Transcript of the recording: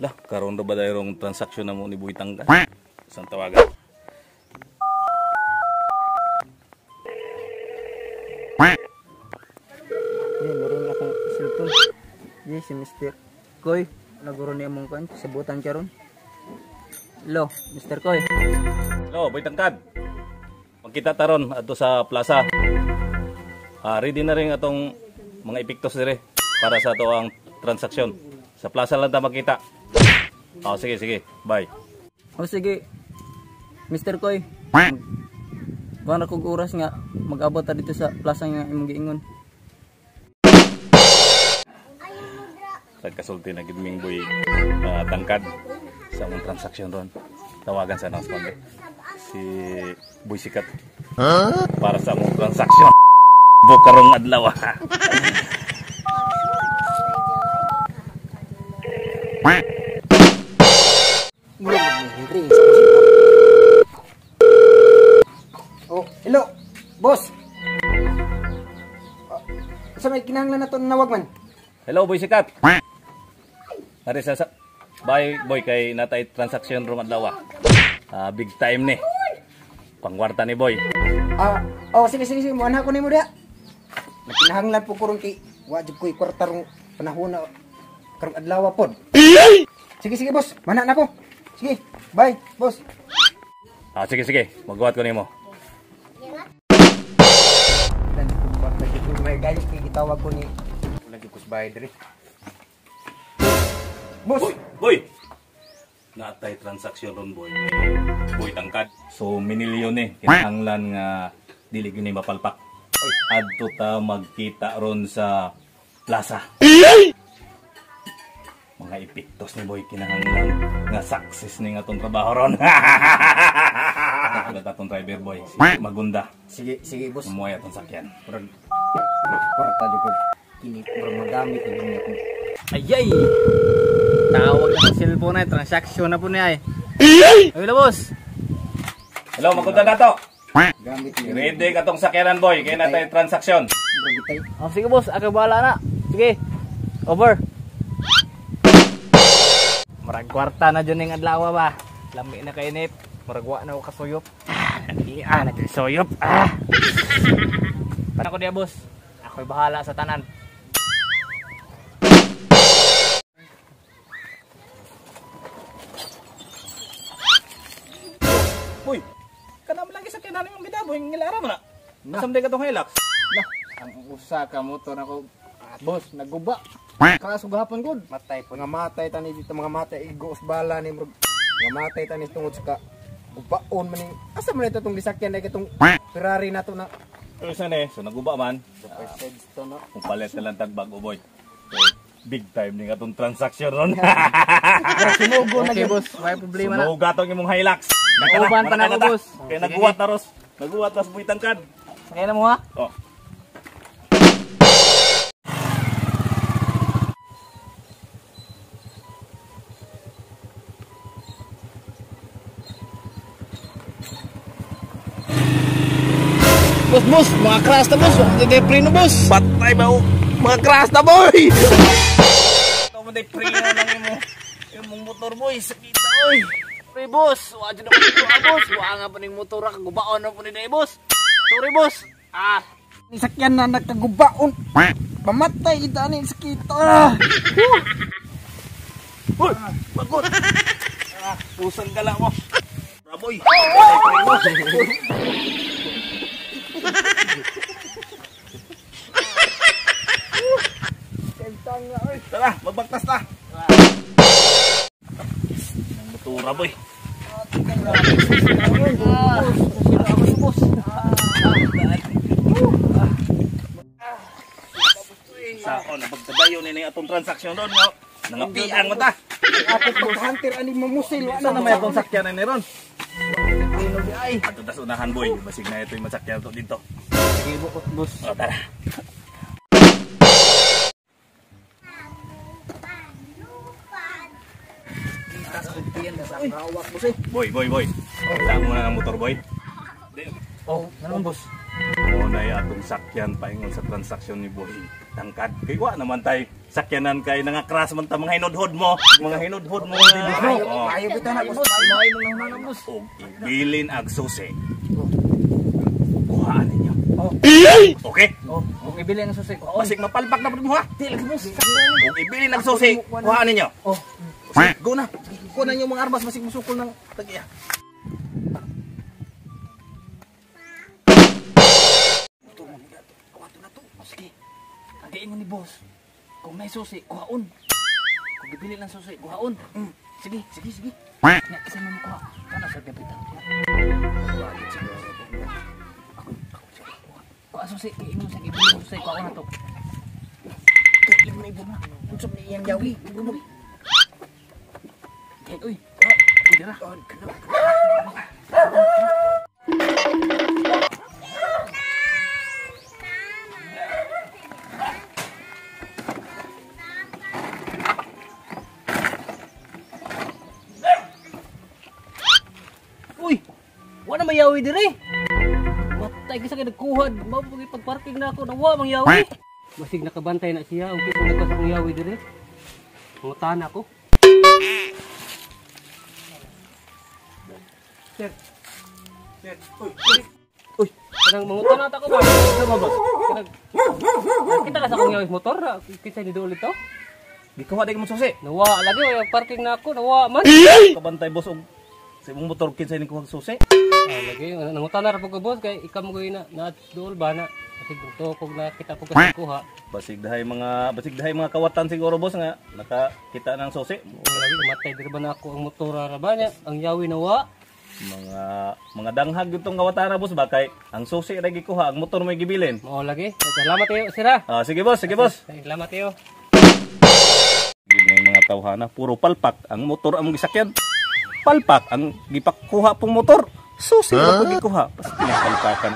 Lah, karon ra ba dayrong transaksyon na mo ni Buitang ka? Isang tawagan. Yan, meron akong cellphone. Yan, si Mr. Koy. Naguro niya mong kan, sabutan ka ron. Hello, Mr. Koy. Hello, Buitang Kad. Magkita taron ato sa plaza. Ready na rin atong mga epektos dire para sa ato ang transaksyon. Sa plaza lang ta makita. Sige, sige. Bye. Sige. Mr. Koy. Kuha na kong oras nga mag-abot ta dito sa plaza nga imong giingon. Kasulti na gid Boy tangkad sa mong transaksyon ron. Tawagan sa announcement si Boy Sikat para sa mong transaksyon bukarong adlaw. Oh, hello, boss. Sa may kinahanglan na to nawag man. Hello Boy Sikat. Ari sa bye boy kay natay transaksyon rong adlaw. Big time ni. Pangwarta ni boy. Sige, mo ana ko nimo dia. Nagkinahanglan po kurong kay wa jud koy kwarta rong panahon na karong adlaw pod. Sige boss, mana na ko. Sige, bye boss. Sige. Magbuhat ko nimo. Dan ko ba may galit kay gitawag ko ni lagi kus bayad diri. Boss, boy. Natay transaksyon ron boy. Boy tangkad. So minilyon ni kinahanglan nga dili gyud ni mapalpak. Adto ta magkita ron sa plaza. Mga epektos ni boy kinahanglan nga success ni nga tong trabaho ron. Wala tatong driver boy. Si Magunda. Sige boss. Umuwi atong sakyan. Kwarta jud ko. Kini para magamit ang niya ko. Ayay! Tawag na sa cellphone na, transaksyon na po niya eh. Hello boss! Hello, Magunda dato. Gamit niya. Ready ka tong sakyanan boy, kaya natay transaksyon. Sige boss, ako bahala na. Sige, over. Marag kwarta na dyan yung adlaw ba? Lami na kainip. Maragwa na ako kasuyop. Natin suyop. Paano ko diya boss? Ako'y bahala sa tanan. Boy, kanam lagi sakyanan yung bidaboy, ngilara mo na. Masamday ka tong Hilux. Ang usa ka motor ako, boss, naguba. Kaso gahapon gud. Matay po. Nga matay tani dito, mga matay igos bala ni bro. Nga matay tani tungod sa gubaon man ni. Asa man ito tong gisakyan na itong Ferrari na to na. Pero saan so naguba man. To no. Kung palit na lang tagbago boy. So, big time ni nga tong transaksyon ron. Sinugo na Okay gyud. boss, may problema na. Sunog atong imong Hilux. Nauban pa na ako boss. Kaya naguwat na ros. Naguwat tas Boy Tangkad. Sakay na mo ha? Oh. Boss, mga crash na boss. Hindi preno boss. Patay ba mga crash na boy. Ito mo day preno lang imong motor boy. Sakita oy. Sorry boss, wala dyan ako dito boss. Wala nga pa ng motor, kagubaon na po ni boss. Sorry boss. Ni sakyan na nagkagubaon. Pamatay ita ni sakita. Uy, bagot. Pusan ka lang mo. Raboy. Tara, magbagtas na. Ang motora boy. Saan na pagtabayo ni atong transaksyon doon no. Nangapian mo ta. Akit boss hunter ani mamusil Ano na may atong sakyanan ni ron? Ato tas unahan boy, basig na ito yung masakyan to dito. Sige boss. Tara. Boy. Saan mo na ng motor boy? Oh, naman boss. Muna yung atong sakyan paingon sa transaksyon ni boy. tangkad. Kay wa naman tay sakyanan kay nangakras man ta mga hinudhod mo. Mga hinudhod mo. Maayo bitaw na boss. Maayo mo na boss. Og ibilin ag susi. Kuhaan ninyo. Okay? Kung ibili ang susi ko. Basig mapalpak na mo ha. Di lagi boss. Og ibilin ag susi. Kuhaan ninyo. Go na. Kunan yung mga armas basig musukol ng tagiya. Sige. Tagayin mo ni boss. Kung may susi, kuhaon. Kung bibili ng susi, kuhaon. Sige. Nga, isa mo kuha. Ano sa gabi ito? Kuha susi. Iinom sa ibili ng susi. Kuhaon na to. Ilang na ibo na. Unsap ni iyang yawi. Uy. Hindi na. Uy! Wala mayawi dire. Watay kisa kay nagkuha. Mabugay pagparking na ako. Nawa mang yawi. Basig nakabantay na siya. Ang kisa nagkasang yawi dire. Mangutan ako. Sir. Uy, kanang mangutan na ako ba? Ano ba? Kita ka sa akong yawi motor. Kisa ni Doli to. Di ka wa mo susi. Nawa lagi. Parking na ako. Nawa man. Kabantay boss og sa imong motor kinsa ni kuha susi. Lagi, nangutan na rin po boss, kaya ikaw mo na dool ba na, kasi ito kung nakita po kasi kuha. Basig dahay mga kawatan siguro boss nga nakakita ng susi. Lagi, matay din ba na ako ang motora ra ba niya, ang yawi nawa. Mga danghag itong kawatan na boss ba kay ang susi ra gikuha, ang motor may gibilin. Oo lagi, salamat tayo, sira. Sige boss. Salamat tayo. Yung mga tawhana, puro palpak ang motor ang gisakyan. Palpak ang gipakuha pong motor. Susi ra pud gikuha. Pas pinapalpakan.